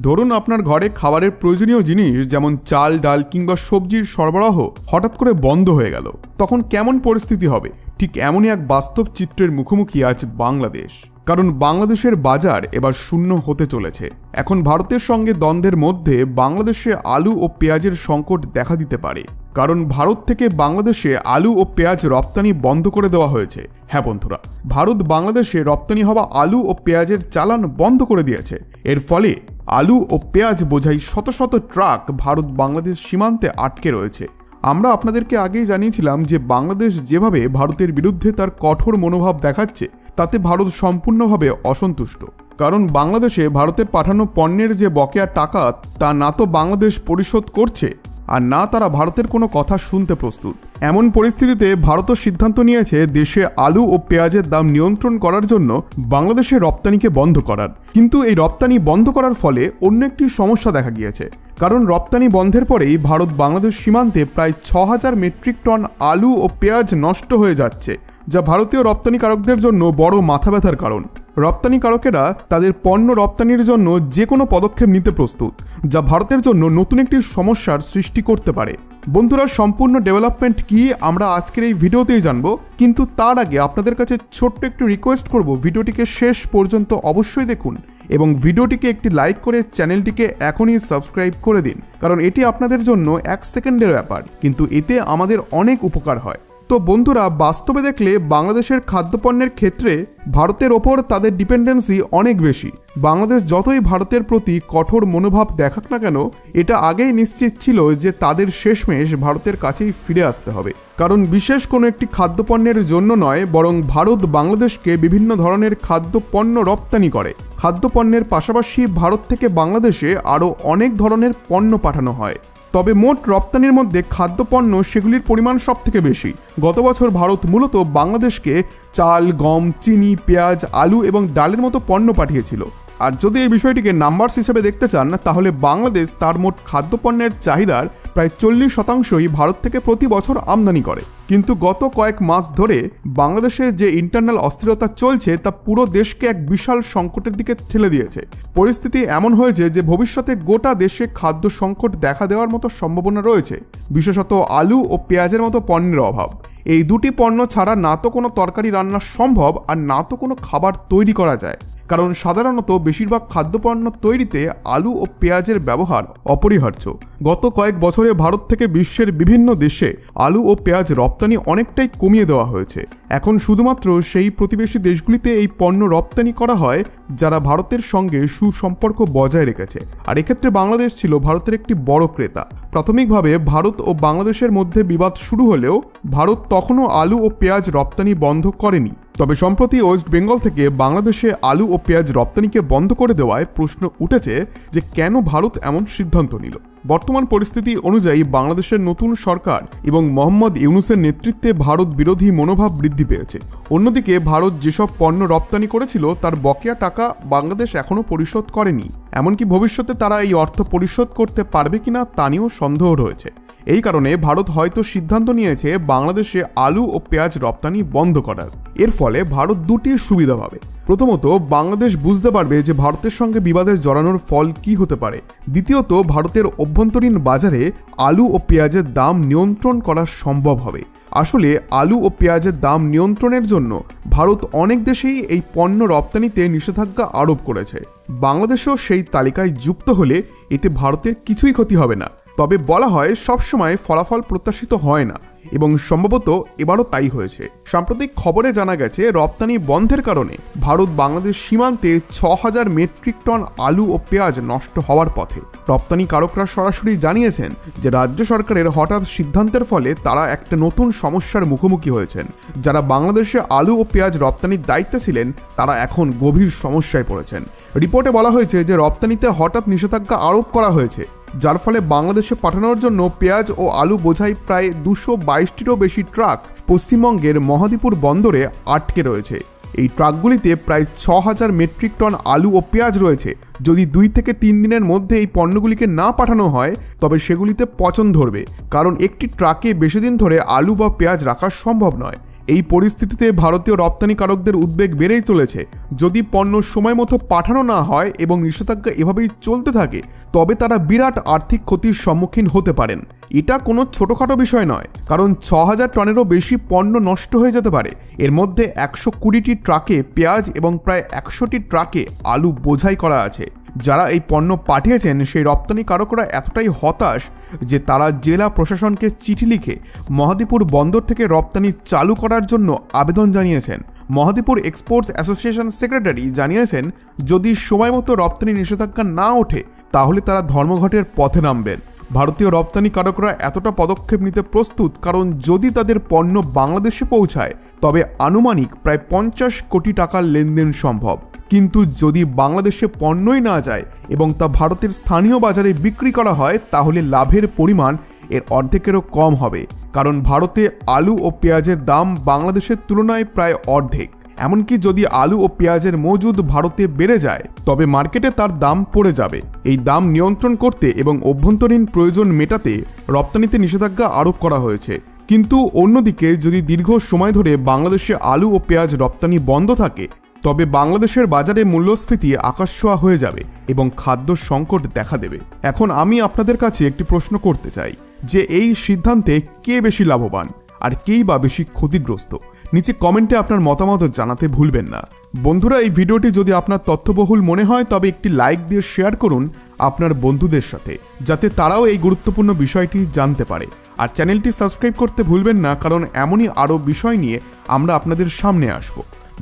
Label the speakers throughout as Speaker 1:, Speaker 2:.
Speaker 1: ধরুন আপনার ঘরে খাবারের প্রয়োজনীয় জিনিস যেমন চাল, ডাল কিংবা সবজির সরবরাহ হঠাৎ করে বন্ধ হয়ে গেল। তখন কেমন পরিস্থিতি হবে? ঠিক এমনই এক বাস্তব চিত্রের মুখোমুখি আজ বাংলাদেশ। কারণ বাংলাদেশের বাজার এবার শূন্য হতে চলেছে। এখন ভারতের সঙ্গে দ্বন্দ্বের মধ্যে বাংলাদেশে আলু ও পেঁয়াজের সংকট দেখা দিতে পারে। কারণ ভারত থেকে বাংলাদেশে আলু ও পেঁয়াজ রপ্তানি বন্ধ করে দেওয়া হয়েছে। হ্যাঁ বন্ধুরা, ভারত বাংলাদেশে রপ্তানি হওয়া আলু ও পেঁয়াজের চালান বন্ধ করে দিয়েছে। এর ফলে আলু ও পেঁয়াজ বোঝাই শত শত ট্রাক ভারত বাংলাদেশ সীমান্তে আটকে রয়েছে। আমরা আপনাদেরকে আগেই জানিয়েছিলাম যে বাংলাদেশ যেভাবে ভারতের বিরুদ্ধে তার কঠোর মনোভাব দেখাচ্ছে তাতে ভারত সম্পূর্ণভাবে অসন্তুষ্ট। কারণ বাংলাদেশে ভারতের পাঠানো পণ্যের যে বকেয়া টাকা তা না তো বাংলাদেশ পরিশোধ করছে আর না তারা ভারতের কোনো কথা শুনতে প্রস্তুত। এমন পরিস্থিতিতে ভারতও সিদ্ধান্ত নিয়েছে দেশে আলু ও পেঁয়াজের দাম নিয়ন্ত্রণ করার জন্য বাংলাদেশের রপ্তানিকে বন্ধ করার। কিন্তু এই রপ্তানি বন্ধ করার ফলে অন্য একটি সমস্যা দেখা গিয়েছে। কারণ রপ্তানি বন্ধের পরেই ভারত বাংলাদেশ সীমান্তে প্রায় ৬,০০০ মেট্রিক টন আলু ও পেঁয়াজ নষ্ট হয়ে যাচ্ছে, যা ভারতীয় রপ্তানিকারকদের জন্য বড় মাথা ব্যথার কারণ। রপ্তানিকারকেরা তাদের পণ্য রপ্তানির জন্য যে কোনো পদক্ষেপ নিতে প্রস্তুত, যা ভারতের জন্য নতুন একটি সমস্যার সৃষ্টি করতে পারে। বন্ধুরা, সম্পূর্ণ ডেভেলপমেন্ট কি আমরা আজকের এই ভিডিওতেই জানবো। কিন্তু তার আগে আপনাদের কাছে ছোট্ট একটু রিকোয়েস্ট করব, ভিডিওটিকে শেষ পর্যন্ত অবশ্যই দেখুন এবং ভিডিওটিকে একটি লাইক করে চ্যানেলটিকে এখনই সাবস্ক্রাইব করে দিন। কারণ এটি আপনাদের জন্য 1 সেকেন্ডের ব্যাপার, কিন্তু এতে আমাদের অনেক উপকার হয়। তো বন্ধুরা, বাস্তবে দেখলে বাংলাদেশের খাদ্যপণ্যের ক্ষেত্রে ভারতের ওপর তাদের ডিপেন্ডেন্সি অনেক বেশি। বাংলাদেশ যতই ভারতের প্রতি কঠোর মনোভাব দেখাক না কেন, এটা আগেই নিশ্চিত ছিল যে তাদের শেষমেশ ভারতের কাছেই ফিরে আসতে হবে। কারণ বিশেষ কোনো একটি খাদ্যপণ্যের জন্য নয়, বরং ভারত বাংলাদেশকে বিভিন্ন ধরনের খাদ্যপণ্য রপ্তানি করে। খাদ্যপণ্যের পাশাপাশি ভারত থেকে বাংলাদেশে আরও অনেক ধরনের পণ্য পাঠানো হয়। তবে মোট রপ্তানির মধ্যে খাদ্যপণ্য সেগুলির পরিমাণ সব থেকে বেশি। গত বছর ভারত মূলত বাংলাদেশকে চাল, গম, চিনি, পেঁয়াজ, আলু এবং ডালের মতো পণ্য পাঠিয়েছিল। আর যদি এই বিষয়টিকে নাম্বারস হিসেবে দেখতে চান, তাহলে বাংলাদেশ তার মোট খাদ্যপণ্যের চাহিদার প্রায় 40% ভারত থেকে প্রতি বছর আমদানি করে। কিন্তু গত কয়েক মাস ধরে বাংলাদেশে যে ইন্টারনাল অস্থিরতা চলছে তা পুরো দেশকে এক বিশাল সংকটের দিকে ঠেলে দিয়েছে। পরিস্থিতি এমন হয়েছে যে ভবিষ্যতে গোটা দেশে খাদ্য সংকট দেখা দেওয়ার মতো সম্ভাবনা রয়েছে, বিশেষত আলু ও পেঁয়াজের মতো পণ্যের অভাব। এই দুটি পণ্য ছাড়া না তো কোনো তরকারি রান্না সম্ভব আর না তো কোনো খাবার তৈরি করা যায়। কারণ সাধারণত বেশিরভাগ খাদ্যপণ্য তৈরিতে আলু ও পেঁয়াজের ব্যবহার অপরিহার্য। গত কয়েক বছরে ভারত থেকে বিশ্বের বিভিন্ন দেশে আলু ও পেঁয়াজ রপ্তানি অনেকটাই কমিয়ে দেওয়া হয়েছে। এখন শুধুমাত্র সেই প্রতিবেশী দেশগুলিতে এই পণ্য রপ্তানি করা হয় যারা ভারতের সঙ্গে সুসম্পর্ক বজায় রেখেছে। আর এক্ষেত্রে বাংলাদেশ ছিল ভারতের একটি বড় ক্রেতা। প্রাথমিকভাবে ভারত ও বাংলাদেশের মধ্যে বিবাদ শুরু হলেও ভারত তখনও আলু ও পেঁয়াজ রপ্তানি বন্ধ করেনি। তবে সম্প্রতি ওয়েস্ট বেঙ্গল থেকে বাংলাদেশে আলু ও পেঁয়াজ রপ্তানিকে বন্ধ করে দেওয়ায় প্রশ্ন উঠেছে যে কেন ভারত এমন সিদ্ধান্ত নিল। বর্তমান পরিস্থিতি অনুযায়ী বাংলাদেশের নতুন সরকার এবং মোহাম্মদ ইউনূসের নেতৃত্বে ভারত বিরোধী মনোভাব বৃদ্ধি পেয়েছে। অন্যদিকে ভারত যেসব পণ্য রপ্তানি করেছিল তার বকেয়া টাকা বাংলাদেশ এখনও পরিশোধ করেনি। এমনকি ভবিষ্যতে তারা এই অর্থ পরিশোধ করতে পারবে কিনা তা নিয়েও সন্দেহ রয়েছে। এই কারণে ভারত হয়তো সিদ্ধান্ত নিয়েছে বাংলাদেশে আলু ও পেঁয়াজ রপ্তানি বন্ধ করার। এর ফলে ভারত দুটি সুবিধা পাবে। প্রথমত, বাংলাদেশ বুঝতে পারবে যে ভারতের সঙ্গে বিবাদে জড়ানোর ফল কি হতে পারে। দ্বিতীয়ত, ভারতের অভ্যন্তরীণ বাজারে আলু ও পেঁয়াজের দাম নিয়ন্ত্রণ করা সম্ভব হবে। আসলে আলু ও পেঁয়াজের দাম নিয়ন্ত্রণের জন্য ভারত অনেক দেশেই এই পণ্য রপ্তানিতে নিষেধাজ্ঞা আরোপ করেছে। বাংলাদেশও সেই তালিকায় যুক্ত হলে এতে ভারতের কিছুই ক্ষতি হবে না। তবে বলা হয় সবসময় ফলাফল প্রত্যাশিত হয় না এবং সম্ভবত এবারও তাই হয়েছে। সাম্প্রতিক খবরে জানা গেছে রপ্তানি বন্ধের কারণে ভারত বাংলাদেশ সীমান্তে ৬,০০০ মেট্রিক টন আলু ও পেঁয়াজ নষ্ট হওয়ার পথে। রপ্তানিকারকরা সরাসরি জানিয়েছেন যে রাজ্য সরকারের হঠাৎ সিদ্ধান্তের ফলে তারা একটা নতুন সমস্যার মুখোমুখি হয়েছেন। যারা বাংলাদেশে আলু ও পেঁয়াজ রপ্তানির দায়িত্বে ছিলেন তারা এখন গভীর সমস্যায় পড়েছেন। রিপোর্টে বলা হয়েছে যে রপ্তানিতে হঠাৎ নিষেধাজ্ঞা আরোপ করা হয়েছে, যার ফলে বাংলাদেশে পাঠানোর জন্য পেঁয়াজ ও আলু বোঝাই প্রায় 222টিরও বেশি ট্রাক পশ্চিমবঙ্গের মহাদীপুর বন্দরে আটকে রয়েছে। এই ট্রাকগুলিতে প্রায় ৬,০০০ মেট্রিক টন আলু ও পেঁয়াজ রয়েছে। যদি 2 থেকে 3 দিনের মধ্যে এই পণ্যগুলিকে না পাঠানো হয় তবে সেগুলিতে পচন ধরবে, কারণ একটি ট্রাকে বেশি দিন ধরে আলু বা পেঁয়াজ রাখা সম্ভব নয়। এই পরিস্থিতিতে ভারতীয় রপ্তানিকারকদের উদ্বেগ বেড়েই চলেছে। যদি পণ্য সময় মতো পাঠানো না হয় এবং নিষেধাজ্ঞা এভাবেই চলতে থাকে, তবে তারা বিরাট আর্থিক ক্ষতির সম্মুখীন হতে পারেন। এটা কোনো ছোটখাটো বিষয় নয়, কারণ ৬,০০০ টনেরও বেশি পণ্য নষ্ট হয়ে যেতে পারে। এর মধ্যে ১২০টি ট্রাকে পেঁয়াজ এবং প্রায় ১০০টি ট্রাকে আলু বোঝাই করা আছে। যারা এই পণ্য পাঠিয়েছেন সেই রপ্তানিকারকরা এতটাই হতাশ যে তারা জেলা প্রশাসনকে চিঠি লিখে মহাদীপুর বন্দর থেকে রপ্তানি চালু করার জন্য আবেদন জানিয়েছেন। মহাদীপুর এক্সপোর্টস অ্যাসোসিয়েশন সেক্রেটারি জানিয়েছেন, যদি সময় মতো রপ্তানি নিষেধাজ্ঞা না ওঠে তাহলে তারা ধর্মঘটের পথে নামবেন। ভারতীয় রপ্তানিকারকরা এতটা পদক্ষেপ নিতে প্রস্তুত কারণ যদি তাদের পণ্য বাংলাদেশে পৌঁছায় তবে আনুমানিক প্রায় ৫০ কোটি টাকার লেনদেন সম্ভব। কিন্তু যদি বাংলাদেশে পণ্যই না যায় এবং তা ভারতের স্থানীয় বাজারে বিক্রি করা হয় তাহলে লাভের পরিমাণ এর অর্ধেকেরও কম হবে, কারণ ভারতে আলু ও পেঁয়াজের দাম বাংলাদেশের তুলনায় প্রায় অর্ধেক। এমনকি যদি আলু ও পেঁয়াজের মজুদ ভারতে বেড়ে যায় তবে মার্কেটে তার দাম পড়ে যাবে। এই দাম নিয়ন্ত্রণ করতে এবং অভ্যন্তরীণ প্রয়োজন মেটাতে রপ্তানিতে নিষেধাজ্ঞা আরোপ করা হয়েছে। কিন্তু অন্যদিকে যদি দীর্ঘ সময় ধরে বাংলাদেশে আলু ও পেঁয়াজ রপ্তানি বন্ধ থাকে তবে বাংলাদেশের বাজারে মূল্যস্ফীতি আকাশছোঁয়া হয়ে যাবে এবং খাদ্য সংকট দেখা দেবে। এখন আমি আপনাদের কাছে একটি প্রশ্ন করতে চাই যে এই সিদ্ধান্তে কে বেশি লাভবান আর কেই বা বেশি ক্ষতিগ্রস্ত? নিচে কমেন্টে আপনার মতামত জানাতে ভুলবেন না। বন্ধুরা, এই ভিডিওটি যদি আপনার তথ্যবহুল মনে হয় তবে একটি লাইক দিয়ে শেয়ার করুন আপনার বন্ধুদের সাথে, যাতে তারাও এই গুরুত্বপূর্ণ বিষয়টি জানতে পারে। আর চ্যানেলটি সাবস্ক্রাইব করতে ভুলবেন না, কারণ এমনই আরও বিষয় নিয়ে আমরা আপনাদের সামনে আসব।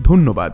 Speaker 1: ধন্যবাদ।